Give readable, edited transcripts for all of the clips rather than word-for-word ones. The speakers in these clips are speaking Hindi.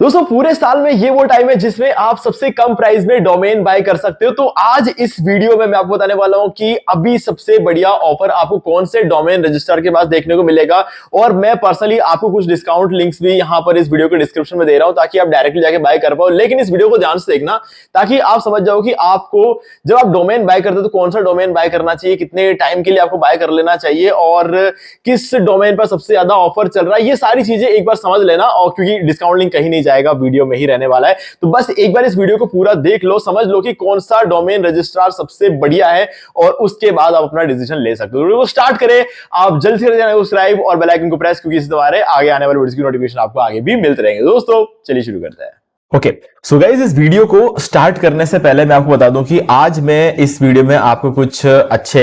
दोस्तों पूरे साल में ये वो टाइम है जिसमें आप सबसे कम प्राइस में डोमेन बाय कर सकते हो। तो आज इस वीडियो में मैं आपको बताने वाला हूं कि अभी सबसे बढ़िया ऑफर आपको कौन से डोमेन रजिस्ट्रार के पास देखने को मिलेगा, और मैं पर्सनली आपको कुछ डिस्काउंट लिंक्स भी यहां पर इस वीडियो के डिस्क्रिप्शन में दे रहा हूं ताकि आप डायरेक्टली जाके बाय कर पाओ। लेकिन इस वीडियो को ध्यान से देखना ताकि आप समझ जाओ कि आपको जब आप डोमेन बाय करते हो तो कौन सा डोमेन बाय करना चाहिए, कितने टाइम के लिए आपको बाय कर लेना चाहिए और किस डोमेन पर सबसे ज्यादा ऑफर चल रहा है। ये सारी चीजें एक बार समझ लेना, और क्योंकि डिस्काउंट लिंक कहीं नहीं जाएगा, वीडियो में ही रहने वाला है। तो बस एक बार इस वीडियो को पूरा देख लो, समझ लो कि कौन सा डोमेन रजिस्ट्रार सबसे बढ़िया है, और उसके बाद आप अपना डिसीजन ले सकते हो। वीडियो को स्टार्ट करें, आप जल्द से जल्द सब्सक्राइब और बेल आइकन को प्रेस, क्योंकि इस द्वारा आगे आने वाले वीडियोस की नोटिफिकेशन आपको आगे भी मिलते रहेंगे। दोस्तों चलिए शुरू करते हैं। ओके, सो गाइज इस वीडियो को स्टार्ट करने से पहले मैं आपको बता दूं कि आज मैं इस वीडियो में आपको कुछ अच्छे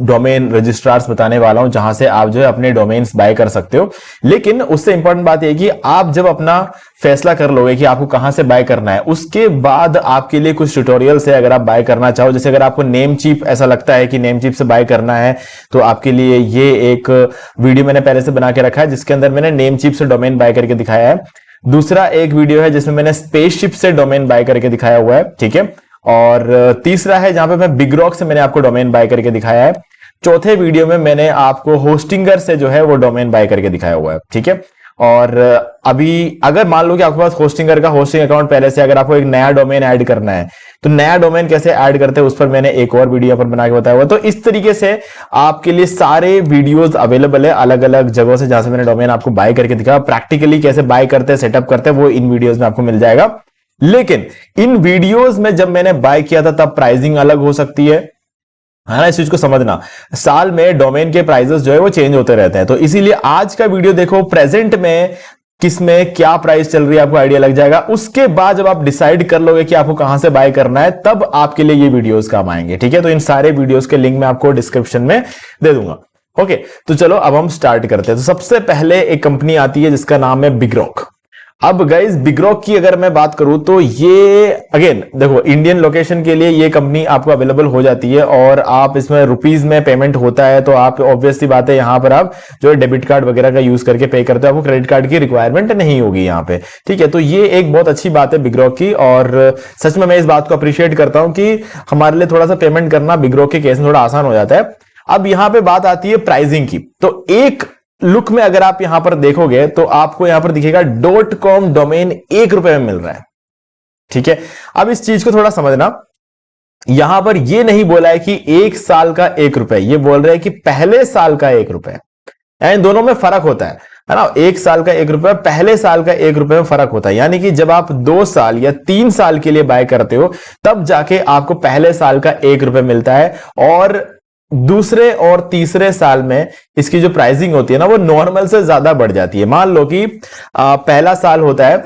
डोमेन रजिस्ट्रार्स बताने वाला हूं जहां से आप जो है अपने डोमेन्स बाय कर सकते हो। लेकिन उससे इंपॉर्टेंट बात यह कि आप जब अपना फैसला कर लोगे कि आपको कहां से बाय करना है, उसके बाद आपके लिए कुछ ट्यूटोरियल्स है अगर आप बाय करना चाहो। जैसे अगर आपको नेमचीप ऐसा लगता है कि नेमचीप से बाय करना है तो आपके लिए ये एक वीडियो मैंने पहले से बना के रखा है जिसके अंदर मैंने नेमचीप से डोमेन बाय करके दिखाया है। दूसरा एक वीडियो है जिसमें मैंने स्पेसशिप से डोमेन बाय करके दिखाया हुआ है, ठीक है। और तीसरा है जहां पे मैं बिगरॉक से मैंने आपको डोमेन बाय करके दिखाया है। चौथे वीडियो में मैंने आपको होस्टिंगर से जो है वो डोमेन बाय करके दिखाया हुआ है, ठीक है। और अभी अगर मान लो कि आपके पास होस्टिंगर का होस्टिंग अकाउंट पहले से, अगर आपको एक नया डोमेन ऐड करना है तो नया डोमेन कैसे ऐड करते हैं उस पर मैंने एक और वीडियो पर बना के बताया हुआ। तो इस तरीके से आपके लिए सारे वीडियोस अवेलेबल है अलग अलग जगहों से जहां से मैंने डोमेन आपको बाय करके दिखाया। प्रैक्टिकली कैसे बाय करते हैं, सेटअप करते हैं, वो इन वीडियोस में आपको मिल जाएगा। लेकिन इन वीडियोस में जब मैंने बाय किया था तब प्राइसिंग अलग हो सकती है ना, इस चीज को समझना। साल में डोमेन के प्राइसेस जो है वो चेंज होते रहते हैं, तो इसीलिए आज का वीडियो देखो प्रेजेंट में किस में क्या प्राइस चल रही है आपको आइडिया लग जाएगा। उसके बाद जब आप डिसाइड कर लोगे कि आपको कहां से बाय करना है तब आपके लिए ये वीडियोस काम आएंगे, ठीक है। तो इन सारे वीडियोस के लिंक मैं आपको डिस्क्रिप्शन में दे दूंगा। ओके, तो चलो अब हम स्टार्ट करते हैं। तो सबसे पहले एक कंपनी आती है जिसका नाम है बिगरॉक। अब गाइस बिगरॉक की अगर मैं बात करूं तो ये अगेन देखो इंडियन लोकेशन के लिए ये कंपनी आपको अवेलेबल हो जाती है, और आप इसमें रुपीज में पेमेंट होता है तो आप ऑब्वियसली बात है यहां पर आप जो है डेबिट कार्ड वगैरह का यूज करके पे करते हो, आपको क्रेडिट कार्ड की रिक्वायरमेंट नहीं होगी यहां पे, ठीक है। तो ये एक बहुत अच्छी बात है बिगरॉक की, और सच में मैं इस बात को अप्रिशिएट करता हूं कि हमारे लिए थोड़ा सा पेमेंट करना बिगरॉक के केस में थोड़ा आसान हो जाता है। अब यहां पर बात आती है प्राइसिंग की, तो एक लुक में अगर आप यहां पर देखोगे तो आपको यहां पर दिखेगा .com डोमेन ₹1 में मिल रहा है, ठीक है। अब इस चीज को थोड़ा समझना, यहां पर यह नहीं बोला है कि 1 साल का ₹1, ये बोल रहे हैं कि पहले साल का ₹1, इन दोनों में फर्क होता है ना। 1 साल का ₹1, पहले साल का ₹1 में फर्क होता है। यानी कि जब आप 2 साल या 3 साल के लिए बाय करते हो तब जाके आपको पहले साल का ₹1 मिलता है, और दूसरे और तीसरे साल में इसकी जो प्राइसिंग होती है ना वो नॉर्मल से ज्यादा बढ़ जाती है। मान लो कि पहला साल होता है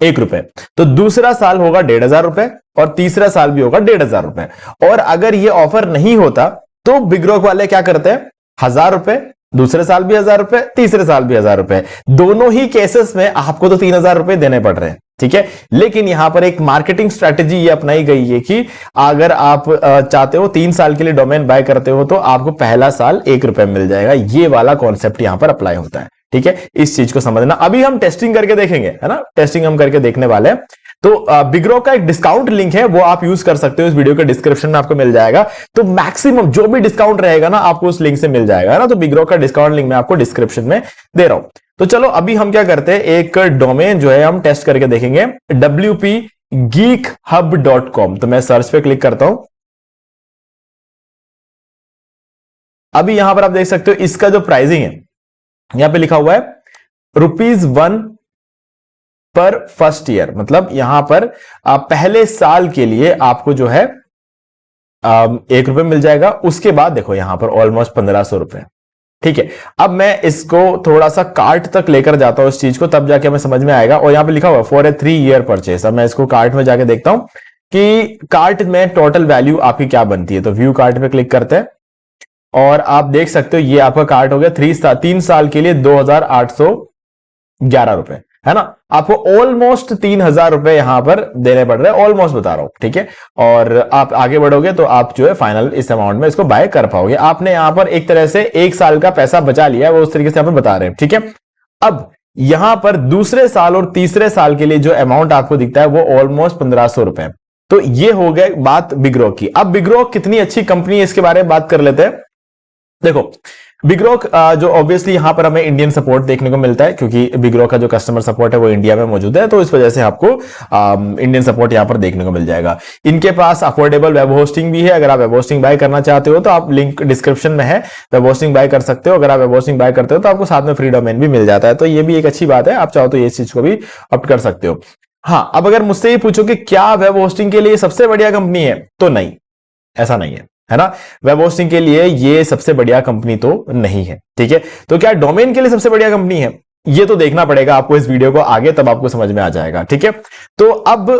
₹1, तो दूसरा साल होगा ₹1,500 और तीसरा साल भी होगा ₹1,500। और अगर ये ऑफर नहीं होता तो बिगरॉक वाले क्या करते हैं, ₹1,000, दूसरे साल भी ₹1,000, तीसरे साल भी ₹1,000। दोनों ही केसेस में आपको तो ₹3,000 देने पड़ रहे हैं, ठीक है। लेकिन यहां पर एक मार्केटिंग स्ट्रैटेजी ये अपनाई गई है कि अगर आप चाहते हो 3 साल के लिए डोमेन बाय करते हो तो आपको पहला साल ₹1 मिल जाएगा। ये वाला कॉन्सेप्ट यहां पर अप्लाई होता है, ठीक है। इस चीज को समझना। अभी हम टेस्टिंग करके देखेंगे, है ना, टेस्टिंग हम करके देखने वाले हैं। तो बिगरॉक का एक डिस्काउंट लिंक है वो आप यूज कर सकते हो, इस वीडियो के डिस्क्रिप्शन में आपको मिल जाएगा। तो मैक्सिमम जो भी डिस्काउंट रहेगा ना आपको उस लिंक से मिल जाएगा, है ना। तो बिगरॉक का डिस्काउंट लिंक मैं आपको डिस्क्रिप्शन में दे रहा हूं। तो चलो अभी हम क्या करते हैं, एक डोमेन जो है हम टेस्ट करके देखेंगे, wpgeekhub.com। तो मैं सर्च पे क्लिक करता हूं। अभी यहां पर आप देख सकते हो इसका जो प्राइसिंग है यहां पे लिखा हुआ है ₹1 पर फर्स्ट ईयर, मतलब यहां पर पहले साल के लिए आपको जो है ₹1 मिल जाएगा। उसके बाद देखो यहां पर ऑलमोस्ट ₹1,500, ठीक है। अब मैं इसको थोड़ा सा कार्ट तक लेकर जाता हूं इस चीज को, तब जाके हमें समझ में आएगा। और यहां पे लिखा हुआ फॉर ए 3 ईयर परचेस। अब मैं इसको कार्ट में जाके देखता हूं कि कार्ट में टोटल वैल्यू आपकी क्या बनती है। तो व्यू कार्ट पे क्लिक करते हैं और आप देख सकते हो ये आपका कार्ट हो गया 3 साल के लिए ₹2,811, है ना। आपको ऑलमोस्ट ₹3,000 यहां पर देने पड़ रहे हैं, ऑलमोस्ट बता रहा हूं, ठीक है। और आप आगे बढ़ोगे तो आप जो है फाइनल इस अमाउंट में इसको बाय कर पाओगे। आपने यहां पर एक तरह से 1 साल का पैसा बचा लिया है, वो उस तरीके से यहां पर बता रहे हैं, ठीक है। अब यहां पर दूसरे साल और तीसरे साल के लिए जो अमाउंट आपको दिखता है वो ऑलमोस्ट 1500 रुपए। तो ये हो गया बात बिगरॉक की। अब बिगरॉक कितनी अच्छी कंपनी है इसके बारे में बात कर लेते हैं। देखो बिगरॉक जो ऑब्वियसली यहां पर हमें इंडियन सपोर्ट देखने को मिलता है, क्योंकि बिगरॉक का जो कस्टमर सपोर्ट है वो इंडिया में मौजूद है, तो इस वजह से आपको इंडियन सपोर्ट यहां पर देखने को मिल जाएगा। इनके पास अफोर्डेबल वेब होस्टिंग भी है। अगर आप वेब होस्टिंग बाय करना चाहते हो तो आप लिंक डिस्क्रिप्शन में है, वेब होस्टिंग बाय कर सकते हो। अगर आप वेब होस्टिंग बाय करते हो तो आपको साथ में फ्री डोमेन भी मिल जाता है, तो ये भी एक अच्छी बात है। आप चाहो तो ये चीज को भी ऑप्ट कर सकते हो। हाँ, अब अगर मुझसे ये पूछो कि क्या वेब होस्टिंग के लिए सबसे बढ़िया कंपनी है, तो नहीं, ऐसा नहीं है ना। वेब होस्टिंग के लिए ये सबसे बढ़िया कंपनी तो नहीं है, ठीक है। तो क्या डोमेन के लिए सबसे बढ़िया कंपनी है, ये तो देखना पड़ेगा आपको इस वीडियो को आगे, तब आपको समझ में आ जाएगा, ठीक है। तो अब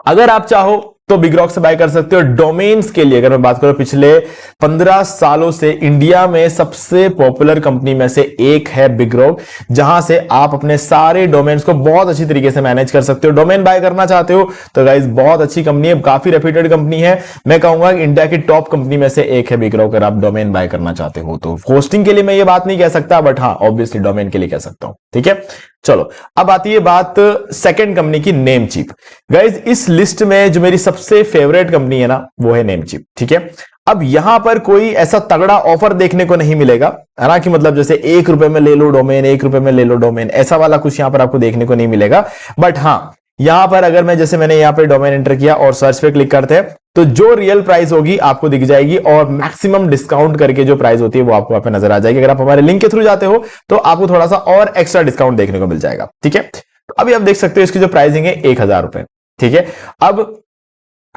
अगर आप चाहो तो बिगरॉक से बाय कर सकते हो। डोमेन्स के लिए अगर मैं बात करूं, पिछले 15 सालों से इंडिया में सबसे पॉपुलर कंपनी में से एक है बिगरॉक, जहां से आप अपने सारे डोमेन्स को बहुत अच्छी तरीके से मैनेज कर सकते हो। डोमेन बाय करना चाहते हो तो गाइस बहुत अच्छी कंपनी है, काफी रेप्यूटेड कंपनी है। मैं कहूंगा कि इंडिया की टॉप कंपनी में से एक है बिगरॉक, अगर आप डोमेन बाय करना चाहते हो तो। होस्टिंग के लिए मैं ये बात नहीं कह सकता, बट हाँ ऑब्वियसली डोमेन के लिए कह सकता हूं, ठीक है। चलो अब आती है बात सेकंड कंपनी की, नेमचीप। गाइज इस लिस्ट में जो मेरी सबसे फेवरेट कंपनी है ना, वो है नेमचीप, ठीक है। अब यहां पर कोई ऐसा तगड़ा ऑफर देखने को नहीं मिलेगा, है ना, कि मतलब जैसे 1 रुपए में ले लो डोमेन, 1 रुपए में ले लो डोमेन, ऐसा वाला कुछ यहां पर आपको देखने को नहीं मिलेगा। बट हाँ, यहां पर अगर मैं जैसे मैंने यहां पर डोमेन एंटर किया और सर्च पे क्लिक करते हैं तो जो रियल प्राइस होगी आपको दिख जाएगी, और मैक्सिमम डिस्काउंट करके जो प्राइस होती है वो आपको वहां पे नजर आ जाएगी। अगर आप हमारे लिंक के थ्रू जाते हो तो आपको थोड़ा सा और एक्स्ट्रा डिस्काउंट देखने को मिल जाएगा, ठीक है। तो अभी आप देख सकते हो इसकी जो प्राइसिंग है 1000 रुपए, ठीक है। अब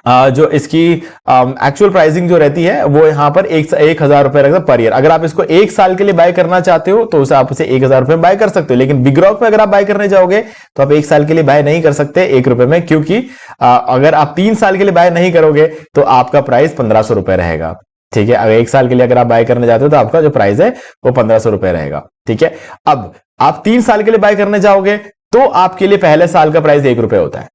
जो इसकी एक्चुअल प्राइसिंग जो रहती है वो यहां पर 1000 रुपए रहता है पर ईयर। अगर आप इसको 1 साल के लिए बाय करना चाहते हो तो उसे आप उसे 1000 रुपए में बाय कर सकते हो, लेकिन बिगरॉक में अगर आप बाय करने जाओगे तो आप 1 साल के लिए बाय नहीं कर सकते 1 रुपए में, क्योंकि अगर आप 3 साल के लिए बाय नहीं करोगे तो आपका प्राइस 1500 रुपए रहेगा, ठीक है। अगर 1 साल के लिए अगर आप बाय करने जाते हो तो आपका जो प्राइस है वो 1500 रुपए रहेगा, ठीक है। अब आप 3 साल के लिए बाय करने जाओगे तो आपके लिए पहले साल का प्राइस 1 रुपए होता है।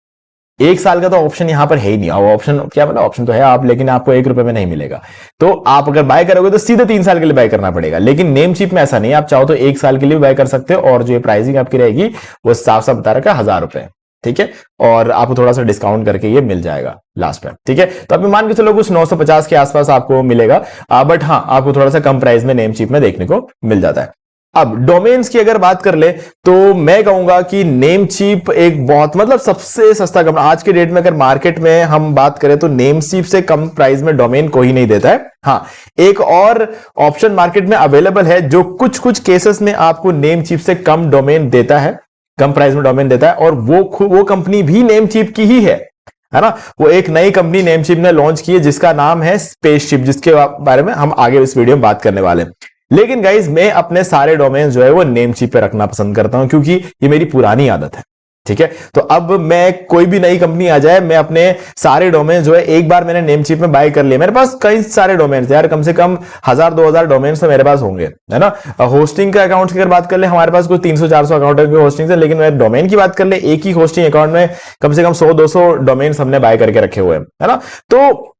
1 साल का तो ऑप्शन यहां पर है ही नहीं, और ऑप्शन क्या मतलब, ऑप्शन तो है आप, लेकिन आपको 1 रुपए में नहीं मिलेगा। तो आप अगर बाय करोगे तो सीधे 3 साल के लिए बाय करना पड़ेगा, लेकिन नेमचीप में ऐसा नहीं है। आप चाहो तो 1 साल के लिए बाय कर सकते हो, और जो ये प्राइसिंग आपकी रहेगी वो साफ साफ बता रखा है 1000 रुपए, ठीक है। और आपको थोड़ा सा डिस्काउंट करके ये मिल जाएगा लास्ट में, ठीक है। तो आप मान के चलो कुछ 950 के आसपास आपको मिलेगा, बट हाँ आपको थोड़ा सा कम प्राइस में नेमचीप में देखने को मिल जाता है। अब डोमेन्स की अगर बात कर ले तो मैं कहूंगा कि नेमचीप एक बहुत मतलब सबसे सस्ता कंपनी आज के डेट में, अगर मार्केट में हम बात करें तो नेमचीप से कम प्राइस में डोमेन कोई नहीं देता है। हाँ, एक और ऑप्शन मार्केट में अवेलेबल है जो कुछ कुछ केसेस में आपको नेमचीप से कम डोमेन देता है, कम प्राइस में डोमेन देता है, और वो कंपनी भी नेमचीप की ही है ना। वो एक नई कंपनी नेमचीप ने लॉन्च की है जिसका नाम है स्पेसशिप, जिसके बारे में हम आगे इस वीडियो में बात करने वाले हैं। लेकिन गाइज मैं अपने सारे डोमेन जो है वो नेमचीप पे रखना पसंद करता हूं, क्योंकि ये मेरी पुरानी आदत है, ठीक है। तो अब मैं कोई भी नई कंपनी आ जाए, मैं अपने सारे डोमेन जो है, एक बार मैंने नेमचीप में बाय कर लिया, मेरे पास कई सारे डोमेन यार, कम से कम 1000-2000 डोमेन तो मेरे पास होंगे, है ना। होस्टिंग के अकाउंट की अगर बात कर ले, हमारे पास कुछ 300-400 अकाउंट की होस्टिंग है, लेकिन मैं डोमेन की बात कर ले, एक ही होस्टिंग अकाउंट में कम से कम 100-200 डोमेन हमने बाय करके रखे हुए हैं, है ना। तो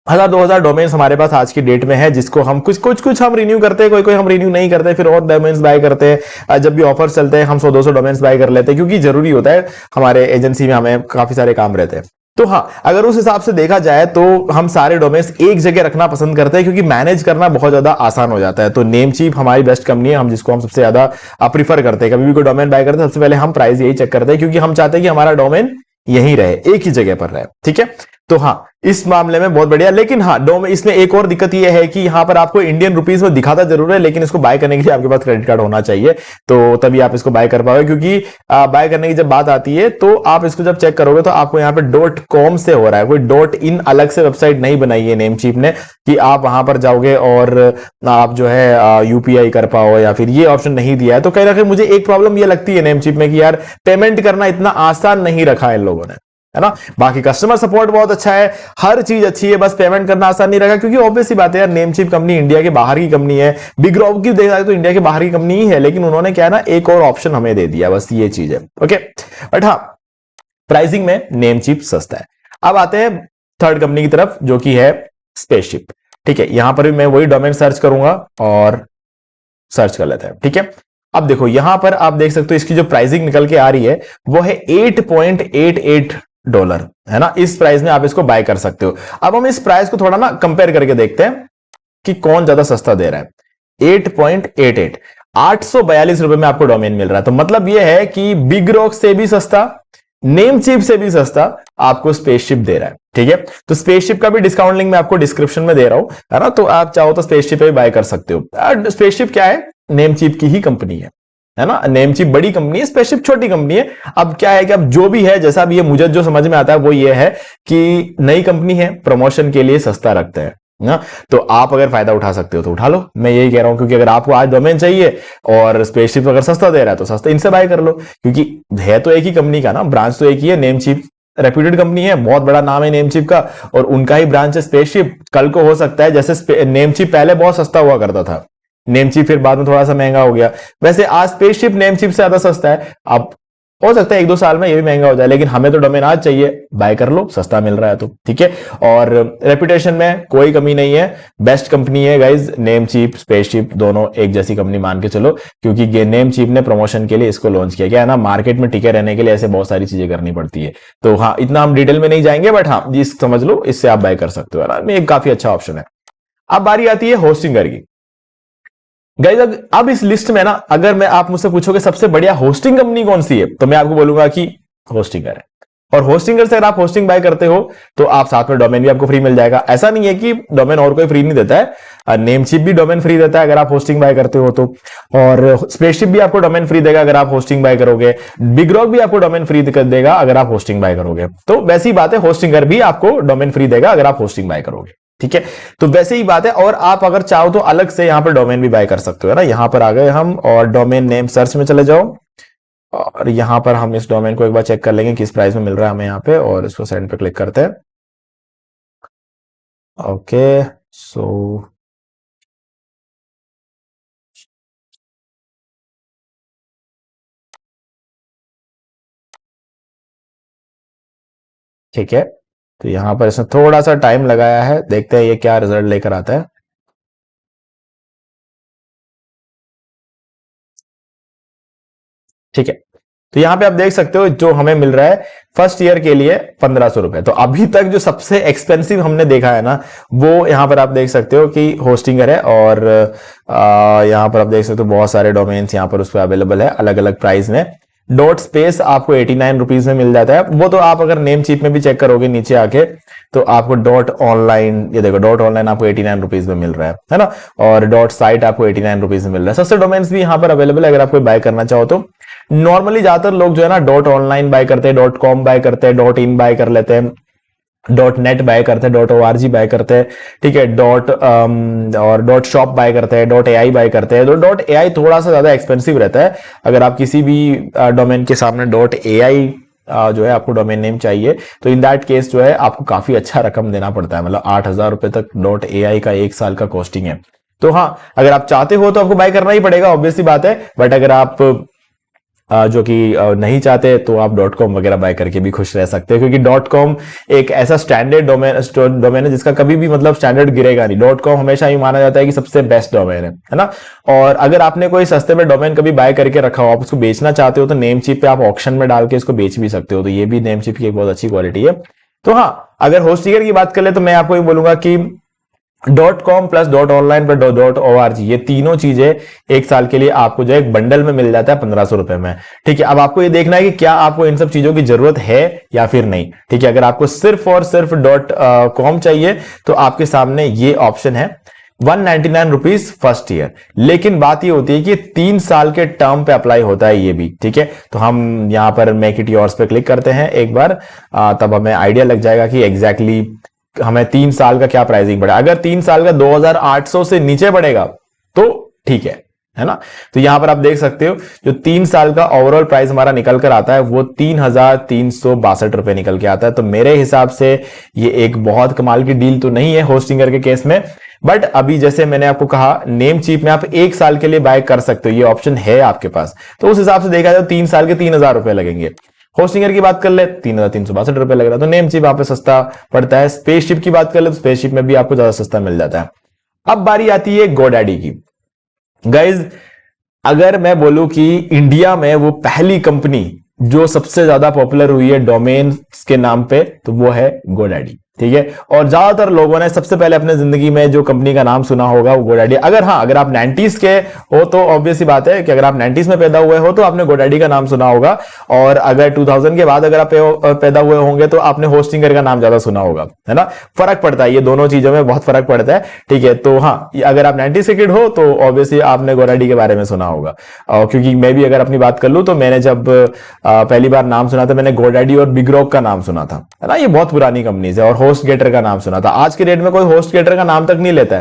1000-2000 डोमेन्स हमारे पास आज की डेट में है, जिसको हम कुछ हम रिन्यू करते हैं, कोई हम रिन्यू नहीं करते, फिर और डोमेन्स बाय करते हैं। जब भी ऑफर्स चलते हैं हम 100-200 डोमेन्स बाय कर लेते हैं, क्योंकि जरूरी होता है, हमारे एजेंसी में हमें काफी सारे काम रहते हैं। तो हाँ, अगर उस हिसाब से देखा जाए तो हम सारे डोमेन्स एक जगह रखना पसंद करते हैं, क्योंकि मैनेज करना बहुत ज्यादा आसान हो जाता है। तो नेमचीप हमारी बेस्ट कंपनी है, हम जिसको हम सबसे ज्यादा प्रीफर करते हैं। कभी भी कोई डोमेन बाय करते हैं सबसे पहले हम प्राइस यही चेक करते हैं, क्योंकि हम चाहते हैं कि हमारा डोमेन यहीं रहे, एक ही जगह पर रहे, ठीक है। तो हाँ, इस मामले में बहुत बढ़िया। लेकिन हाँ, इसमें एक और दिक्कत यह है कि यहां पर आपको इंडियन रुपीस में दिखाता जरूर है, लेकिन इसको बाय करने के लिए आपके पास क्रेडिट कार्ड होना चाहिए, तो तभी आप इसको बाय कर पाओगे। क्योंकि बाय करने की जब बात आती है तो आप इसको जब चेक करोगे तो आपको यहाँ पे .com से हो रहा है, कोई .in अलग से वेबसाइट नहीं बनाई है नेमचीप ने कि आप वहां पर जाओगे और आप जो है यूपीआई कर पाओ, या फिर ये ऑप्शन नहीं दिया है। तो कहीं ना कहीं मुझे एक प्रॉब्लम ये लगती है नेमचीप में कि यार पेमेंट करना इतना आसान नहीं रखा है इन लोगों ने, है ना। बाकी कस्टमर सपोर्ट बहुत अच्छा है, हर चीज अच्छी है, बस पेमेंट करना आसान नहीं रखा, क्योंकि ऑब्वियस सी बात है यार, नेमचीप कंपनी इंडिया के बाहर की कंपनी है। बिगरॉक की देखा जाए तो इंडिया के बाहर की कंपनी ही है, लेकिन उन्होंने क्या है ना, एक और ऑप्शन हमें दे दिया, बस ये चीज है, ओके। बट हाँ, प्राइसिंग में नेमचीप सस्ता है। अब आते हैं थर्ड कंपनी की तरफ, जो कि है स्पेसशिप, ठीक है। यहां पर भी मैं वही डोमेन सर्च करूंगा और सर्च कर लेते हैं, ठीक है। अब देखो यहां पर आप देख सकते हो इसकी जो प्राइसिंग निकल के आ रही है वो है $8.88, है ना। इस प्राइस में आप इसको बाय कर सकते हो। अब हम इस प्राइस को थोड़ा ना कंपेयर करके देखते हैं कि कौन ज्यादा सस्ता दे रहा है। 8.88, ₹842 में आपको डोमेन मिल रहा है। तो मतलब यह है कि बिग रॉक से भी सस्ता, नेमचीप से भी सस्ता आपको स्पेसशिप दे रहा है। ठीक है, तो स्पेसशिप का भी डिस्काउंट लिंक मैं आपको डिस्क्रिप्शन में दे रहा हूं, है ना। तो आप चाहो तो स्पेसशिप पे भी बाय कर सकते हो। स्पेसशिप क्या है, नेमचीप की ही कंपनी है ना। नेमचीप बड़ी कंपनी है, स्पेसशिप छोटी कंपनी है। अब क्या है कि अब जो भी है, जैसा भी है, मुझे जो समझ में आता है वो ये है कि नई कंपनी है, प्रमोशन के लिए सस्ता रखते हैं ना। तो आप अगर फायदा उठा सकते हो तो उठा लो, मैं यही कह रहा हूं। क्योंकि अगर आपको आज डोमेन चाहिए और स्पेसशिप अगर सस्ता दे रहा है तो सस्ता इनसे बाय कर लो, क्योंकि है तो एक ही कंपनी का ना, ब्रांच तो एक ही है। नेमचीप रेप्यूटेड कंपनी है, बहुत बड़ा नाम है नेमचीप का, और उनका ही ब्रांच है स्पेसशिप। कल को हो सकता है जैसे नेमचीप पहले बहुत सस्ता हुआ करता था, नेमचीप फिर बाद में थोड़ा सा महंगा हो गया, वैसे आज स्पेसशिप नेमचीप से ज्यादा सस्ता है। अब हो सकता है 1-2 साल में ये भी महंगा हो जाए, लेकिन हमें तो डोमेन आज चाहिए, बाय कर लो, सस्ता मिल रहा है तो ठीक है। और रेपुटेशन में कोई कमी नहीं है, बेस्ट कंपनी है गाइज। नेमचीप स्पेसशिप दोनों एक जैसी कंपनी मान के चलो, क्योंकि नेमचीप ने प्रमोशन के लिए इसको लॉन्च किया गया है ना। मार्केट में टिके रहने के लिए ऐसे बहुत सारी चीजें करनी पड़ती है। तो हाँ, इतना हम डिटेल में नहीं जाएंगे, बट हाँ जी समझ लो, इससे आप बाय कर सकते हो ना, एक काफी अच्छा ऑप्शन है। अब बारी आती है होस्टिंगर की। गाइज अब इस लिस्ट में ना, अगर मैं आप मुझसे पूछोगे सबसे बढ़िया होस्टिंग कंपनी कौन सी है, तो मैं आपको बोलूंगा कि होस्टिंगर है। और होस्टिंगर से अगर आप होस्टिंग बाय करते हो तो आप साथ में डोमेन भी आपको फ्री मिल जाएगा। ऐसा नहीं है कि डोमेन और कोई फ्री नहीं देता है, नेमचीप भी डोमेन फ्री देता है अगर आप होस्टिंग बाय करते हो तो। और स्पेसशिप भी आपको डोमेन फ्री देगा अगर आप होस्टिंग बाय करोगे। बिग रॉक भी आपको डोमेन फ्री देगा अगर आप होस्टिंग बाय करोगे। तो वैसी बात है, होस्टिंगर भी आपको डोमेन फ्री देगा अगर आप होस्टिंग बाय करोगे। ठीक है, तो वैसे ही बात है। और आप अगर चाहो तो अलग से यहां पर डोमेन भी बाय कर सकते हो, है ना। यहां पर आ गए हम और डोमेन नेम सर्च में चले जाओ, और यहां पर हम इस डोमेन को एक बार चेक कर लेंगे किस प्राइस में मिल रहा है हमें यहाँ पे, और इसको सेंड पे क्लिक करते हैं। ओके, सो ठीक है, तो यहां पर इसने थोड़ा सा टाइम लगाया है, देखते हैं ये क्या रिजल्ट लेकर आता है। ठीक है, तो यहां पे आप देख सकते हो जो हमें मिल रहा है फर्स्ट ईयर के लिए ₹1500। तो अभी तक जो सबसे एक्सपेंसिव हमने देखा है ना, वो यहां पर आप देख सकते हो कि होस्टिंगर है। और यहां पर आप देख सकते हो बहुत सारे डोमेन्स यहां पर उस पर अवेलेबल है अलग अलग प्राइस में। डॉट स्पेस आपको ₹89 में मिल जाता है। वो तो आप अगर नेम चीप में भी चेक करोगे नीचे आके, तो आपको डॉट ऑनलाइन, ये देखो डॉट ऑनलाइन आपको ₹89 में मिल रहा है ना। और डॉट साइट आपको ₹89 में मिल रहा है। सस्ते डोमेन्स भी यहां पर अवेलेबल है अगर आप कोई बाय करना चाहो तो। नॉर्मली ज्यादातर लोग जो है ना डॉट ऑनलाइन बाय करते हैं, डॉट कॉम बाय करते हैं, डॉट इन बाय कर लेते हैं, डॉट नेट बाय करते हैं, डॉट ORG बाय करते हैं। ठीक है, और डॉट शॉप बाय करते हैं, डॉट AI बाय करते हैं। तो डॉट AI थोड़ा सा ज्यादा एक्सपेंसिव रहता है। अगर आप किसी भी डोमेन के सामने डॉट AI जो है आपको डोमेन नेम चाहिए, तो इन दैट केस जो है आपको काफी अच्छा रकम देना पड़ता है। मतलब ₹8000 तक डॉट AI का 1 साल का कॉस्टिंग है। तो हाँ, अगर आप चाहते हो तो आपको बाय करना ही पड़ेगा, ऑब्वियस सी बात है। बट अगर आप जो कि नहीं चाहते तो आप डॉट कॉम वगैरह बाय करके भी खुश रह सकते हो, क्योंकि डॉट कॉम एक ऐसा स्टैंडर्ड डोमेन है जिसका कभी भी मतलब स्टैंडर्ड गिरेगा नहीं। डॉट कॉम हमेशा ही माना जाता है कि सबसे बेस्ट डोमेन है ना। और अगर आपने कोई सस्ते में डोमेन कभी बाय करके रखा हो, आप उसको बेचना चाहते हो, तो नेम चिप पे आप ऑक्शन में डाल के इसको बेच भी सकते हो। तो ये भी नेम चिप की एक बहुत अच्छी क्वालिटी है। तो हाँ, अगर होस्टिंगर की बात कर ले तो मैं आपको ये बोलूंगा कि dot com plus dot online पर डॉट ORG, ये तीनों चीजें 1 साल के लिए आपको जो एक बंडल में मिल जाता है ₹1500 में। ठीक है, अब आपको ये देखना है कि क्या आपको इन सब चीजों की जरूरत है या फिर नहीं। ठीक है, अगर आपको सिर्फ और सिर्फ डॉट कॉम चाहिए तो आपके सामने ये ऑप्शन है, ₹199 फर्स्ट ईयर। लेकिन बात ये होती है कि 3 साल के टर्म पे अप्लाई होता है ये भी। ठीक है, तो हम यहां पर मेक इट योर्स पे क्लिक करते हैं एक बार, तब हमें आइडिया लग जाएगा कि एग्जैक्टली हमें 3 साल का क्या प्राइसिंग पड़ेगा। अगर 3 साल का 2800 से नीचे पड़ेगा तो ठीक है ना। तो यहां पर आप देख सकते हो जो 3 साल का ओवरऑल प्राइस हमारा निकल कर आता है वो ₹3362 निकल के आता है। तो मेरे हिसाब से ये एक बहुत कमाल की डील तो नहीं है होस्टिंगर के केस में। बट अभी जैसे मैंने आपको कहा, नेम चीप में आप 1 साल के लिए बाय कर सकते हो, ये ऑप्शन है आपके पास। तो उस हिसाब से देखा जाए 3 साल के ₹3000 लगेंगे। होस्टिंगर की बात कर ले ₹3362 लग रहा है, तो नेम चिप यहाँ पे सस्ता पड़ता है। स्पेसशिप की बात कर ले तो स्पेसशिप में भी आपको ज्यादा सस्ता मिल जाता है। अब बारी आती है गोडैडी की। गाइज अगर मैं बोलूं कि इंडिया में वो पहली कंपनी जो सबसे ज्यादा पॉपुलर हुई है डोमेन के नाम पे, तो वो है गोडैडी, ठीक है। और ज्यादातर लोगों ने सबसे पहले अपने जिंदगी में जो कंपनी का नाम सुना होगा वो गोडैडी। अगर हाँ, अगर आप 90s के हो तो ऑब्वियस बात है कि अगर आप 90s में पैदा हुए हो तो आपने गोडैडी का नाम सुना होगा, और अगर 2000 के बाद अगर आप पैदा हुए होंगे तो आपने होस्टिंगर का नाम ज्यादा सुना होगा, है ना। फर्क पड़ता है, ये दोनों चीजों में बहुत फर्क पड़ता है, ठीक है। तो हाँ, अगर आप 90s के किड हो तो ऑब्वियसली आपने गोडैडी के बारे में सुना होगा। क्योंकि मैं भी अगर अपनी बात कर लूं तो मैंने जब पहली बार नाम सुना था, मैंने गोडैडी और बिग रॉक का नाम सुना था, है ना। ये बहुत पुरानी कंपनीज है। और होस्ट गेटर का नाम सुना था। आज के डेट में कोई होस्ट गेटर का नाम तक नहीं लेता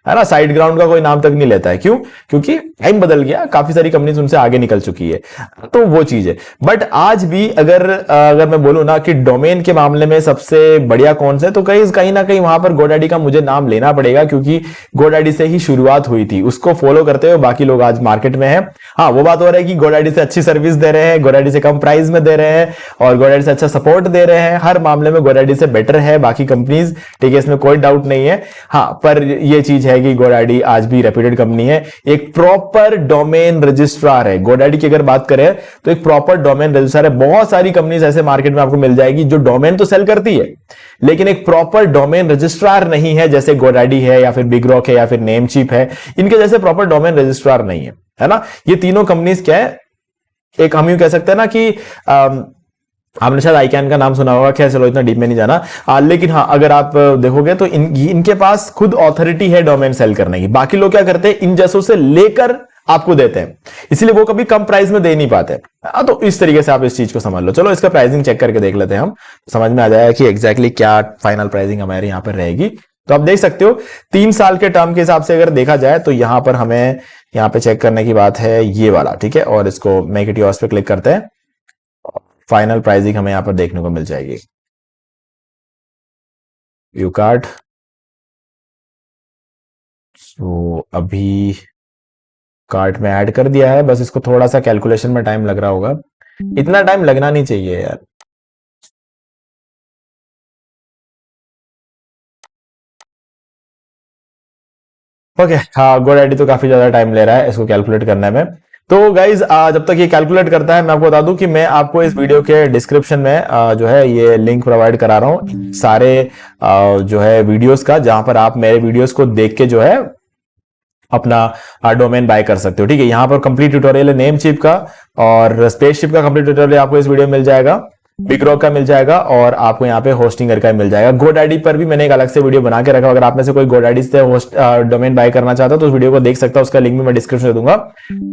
है ना। साइड ग्राउंड का कोई नाम तक नहीं लेता है। क्यों? क्योंकि टाइम बदल गया, काफी सारी कंपनीज उनसे आगे निकल चुकी है, तो वो चीज है। बट आज भी अगर मैं बोलूं ना कि डोमेन के मामले में सबसे बढ़िया कौन सा है, तो कहीं ना कहीं वहां पर गोडैडी का मुझे नाम लेना पड़ेगा, क्योंकि गोडैडी से ही शुरुआत हुई थी। उसको फॉलो करते हुए बाकी लोग आज मार्केट में हैं। हाँ, वो बात हो रहा है कि गोडैडी से अच्छी सर्विस दे रहे हैं, गोडैडी से कम प्राइस में दे रहे हैं, और गोडैडी से अच्छा सपोर्ट दे रहे हैं। हर मामले में गोडैडी से बेटर है बाकी कंपनीज, ठीक है, इसमें कोई डाउट नहीं है। हाँ, पर ये चीज है कि गोडैडी आज भी रेप्यूटेड कंपनी है, एक प्रॉपर डोमेन रजिस्ट्रार है। गोडैडी की अगर बात करें तो एक प्रॉपर डोमेन रजिस्ट्रार है। बहुत सारी कंपनीज ऐसे मार्केट में आपको मिल जाएगी जो डोमेन तो सेल करती है, लेकिन एक प्रॉपर डोमेन रजिस्ट्रार नहीं है, जैसे गोडैडी है या फिर बिग रॉक है या फिर नेमचीप है। इनके जैसे प्रॉपर डोमेन रजिस्ट्रार नहीं है ना। ये तीनों कंपनीज क्या है, एक हम यूं कह सकते हैं ना कि आपने शायद आईकैन का नाम सुना होगा, खैर चलो इतना डीप में नहीं जाना। लेकिन हाँ, अगर आप देखोगे तो इनके पास खुद ऑथोरिटी है डोमेन सेल करने की। बाकी लोग क्या करते हैं, इन जैसों से लेकर आपको देते हैं, इसलिए वो कभी कम प्राइस में दे नहीं पाते। तो इस तरीके से आप इस चीज को समझ लो। चलो इसका प्राइसिंग चेक करके देख लेते हैं हम, समझ में आ जाएगा कि एग्जैक्टली क्या फाइनल प्राइसिंग हमारे यहाँ पर रहेगी। तो आप देख सकते हो 3 साल के टर्म के हिसाब से अगर देखा जाए तो यहां पर हमें यहाँ पे चेक करने की बात है ये वाला, ठीक है। और इसको मेक इट योर्स पे क्लिक करते हैं, फाइनल प्राइसिंग हमें यहां पर देखने को मिल जाएगी। व्यू कार्ड, तो अभी कार्ट में ऐड कर दिया है, बस इसको थोड़ा सा कैलकुलेशन में टाइम लग रहा होगा। इतना टाइम लगना नहीं चाहिए यार। ओके, हाँ, गोडैडी तो काफी ज्यादा टाइम ले रहा है इसको कैलकुलेट करने में। तो गाइज जब तक ये कैलकुलेट करता है, मैं आपको बता दूं कि मैं आपको इस वीडियो के डिस्क्रिप्शन में जो है ये लिंक प्रोवाइड करा रहा हूं सारे जो है वीडियोस का, जहां पर आप मेरे वीडियोस को देख के जो है अपना डोमेन बाय कर सकते हो, ठीक है। यहां पर कंप्लीट ट्यूटोरियल है नेमचीप का, और स्पेसशिप का कंप्लीट ट्यूटोरियल आपको इस वीडियो में मिल जाएगा, बिग रॉक का मिल जाएगा, और आपको यहाँ पे होस्टिंगर का मिल जाएगा। गोडैडी पर भी मैंने एक अलग से वीडियो बना के रखा। अगर आप में से कोई गोडैडी से होस्ट डोमेन बाय करना चाहता तो उस वीडियो को देख सकता है, उसका लिंक भी मैं डिस्क्रिप्शन में दूंगा।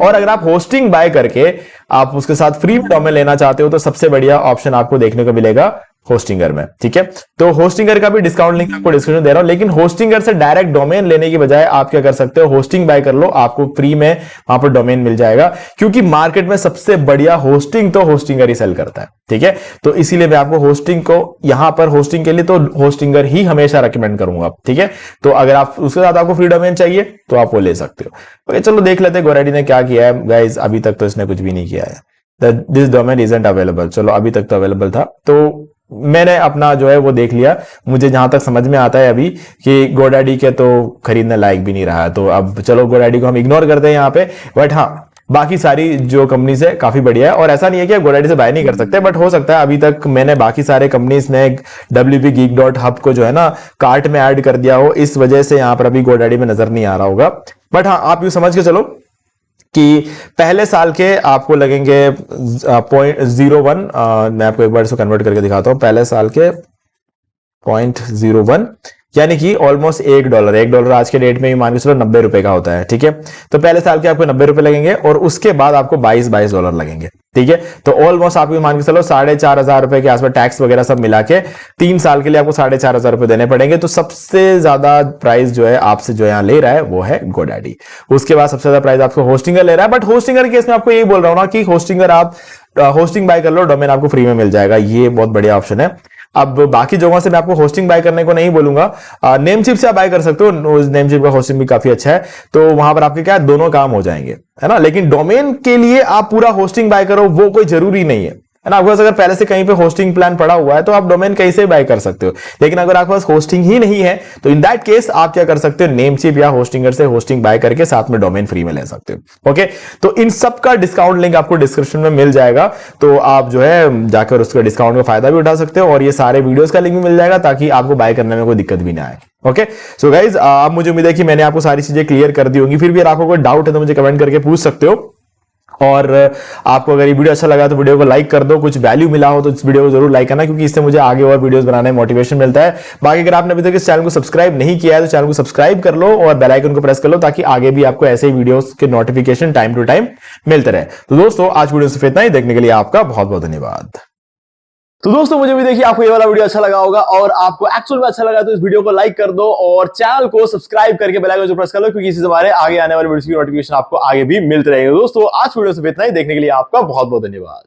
और अगर आप होस्टिंग बाय करके आप उसके साथ फ्री डोमेन लेना चाहते हो तो सबसे बढ़िया ऑप्शन आपको देखने को मिलेगा होस्टिंगर में, ठीक है। तो होस्टिंगर का भी डिस्काउंट लिंक आपको डिस्क्रिप्शन दे रहा हूं, लेकिन होस्टिंगर से डायरेक्ट डोमेन लेने की बजाय आप क्या कर सकते हो, होस्टिंग बाय कर लो, आपको फ्री में वहां पर डोमेन मिल जाएगा। क्योंकि मार्केट में सबसे बढ़िया होस्टिंग तो होस्टिंगर ही सेल करता है, ठीक है। तो इसीलिए मैं आपको होस्टिंग को यहां पर होस्टिंग के लिए तो होस्टिंगर ही हमेशा रेकमेंड करूंगा, ठीक है। तो अगर आप उसके साथ आपको फ्री डोमेन चाहिए तो आप वो ले सकते हो। ओके, चलो देख लेते हैं गोडैडी ने क्या किया है। गाइज अभी तक तो इसने कुछ भी नहीं किया है। This domain isn't available. चलो अभी तक तो अवेलेबल था, तो मैंने अपना जो है वो देख लिया। मुझे जहां तक समझ में आता है अभी कि गोडैडी के तो खरीदने लायक भी नहीं रहा है, तो अब चलो गोडैडी को हम इग्नोर करते हैं यहाँ पे। बट हाँ, बाकी सारी जो कंपनीज है काफी बढ़िया है, और ऐसा नहीं है कि आप गोडैडी से बाय नहीं कर सकते, बट हो सकता है अभी तक मैंने बाकी सारे कंपनीज ने wpgeek.hub को जो है ना कार्ट में ऐड कर दिया हो, इस वजह से यहाँ पर अभी गोडैडी में नजर नहीं आ रहा होगा। बट हाँ, आप यूं समझ के चलो कि पहले साल के आपको लगेंगे 0.01, मैं आपको एक बार इसको कन्वर्ट करके दिखाता हूं। पहले साल के 0.01 यानी कि ऑलमोस्ट $1 आज के डेट में मान के चलो 90 रुपए का होता है, ठीक है। तो पहले साल के आपको 90 रुपए लगेंगे, और उसके बाद आपको $22 लगेंगे, ठीक है। तो ऑलमोस्ट आपको मान के चलो 4,500 रुपए के आसपास टैक्स वगैरह सब मिला के 3 साल के लिए आपको 4,500 रुपए देने पड़ेंगे। तो सबसे ज्यादा प्राइस जो है आपसे जो यहाँ ले रहा है वो है गोडैडी। उसके बाद सबसे ज्यादा प्राइस आपको होस्टिंगर ले रहा है। बट होस्टिंगर के केस में आपको यही बोल रहा हूं ना कि होस्टिंगर आप होस्टिंग बाय कर लो, डोमेन आपको फ्री में मिल जाएगा, ये बहुत बढ़िया ऑप्शन है। अब बाकी जगहों से मैं आपको होस्टिंग बाय करने को नहीं बोलूंगा। नेमचीप से आप बाय कर सकते हो, नेमचीप का होस्टिंग भी काफी अच्छा है, तो वहां पर आपके क्या दोनों काम हो जाएंगे, है ना। लेकिन डोमेन के लिए आप पूरा होस्टिंग बाय करो वो कोई जरूरी नहीं है, है ना। आपके पास अगर पहले से कहीं पे होस्टिंग प्लान पड़ा हुआ है तो आप डोमेन कहीं से बाय कर सकते हो। लेकिन अगर आपके पास होस्टिंग ही नहीं है तो इन दैट केस आप क्या कर सकते हो, नेमचीप या होस्टिंगर से होस्टिंग बाय करके साथ में डोमेन फ्री में ले सकते हो। ओके, तो इन सब का डिस्काउंट लिंक आपको डिस्क्रिप्शन में मिल जाएगा, तो आप जो है जाकर उसका डिस्काउंट का फायदा भी उठा सकते हो और ये सारे वीडियोस का लिंक भी मिल जाएगा ताकि आपको बाय करने में कोई दिक्कत भी ना आए। ओके, सो गाइज आप, मुझे उम्मीद है कि मैंने आपको सारी चीजें क्लियर कर दी होंगी। फिर भी अगर आपको कोई डाउट है तो मुझे कमेंट करके पूछ सकते हो। और आपको अगर ये वीडियो अच्छा लगा तो वीडियो को लाइक कर दो, कुछ वैल्यू मिला हो तो इस वीडियो को जरूर लाइक करना, क्योंकि इससे मुझे आगे और वीडियोस बनाने में मोटिवेशन मिलता है। बाकी अगर आपने अभी तक इस चैनल को सब्सक्राइब नहीं किया है तो चैनल को सब्सक्राइब कर लो और बेल आइकन को प्रेस कर लो ताकि आगे भी आपको ऐसे ही वीडियोस के नोटिफिकेशन टाइम टू टाइम मिलते रहे। तो दोस्तों आज वीडियो सिर्फ इतना ही, देखने के लिए आपका बहुत बहुत धन्यवाद। तो दोस्तों मुझे भी देखिए आपको ये वाला वीडियो अच्छा लगा होगा और आपको एक्चुअल में अच्छा लगा तो इस वीडियो को लाइक कर दो और चैनल को सब्सक्राइब करके बेल आइकन को प्रेस कर लो, क्योंकि इससे हमारे आगे आने वाले वीडियोस की नोटिफिकेशन आपको आगे भी मिलते रहेंगे। दोस्तों आज वीडियो सिर्फ इतना ही, देखने के लिए आपका बहुत बहुत धन्यवाद।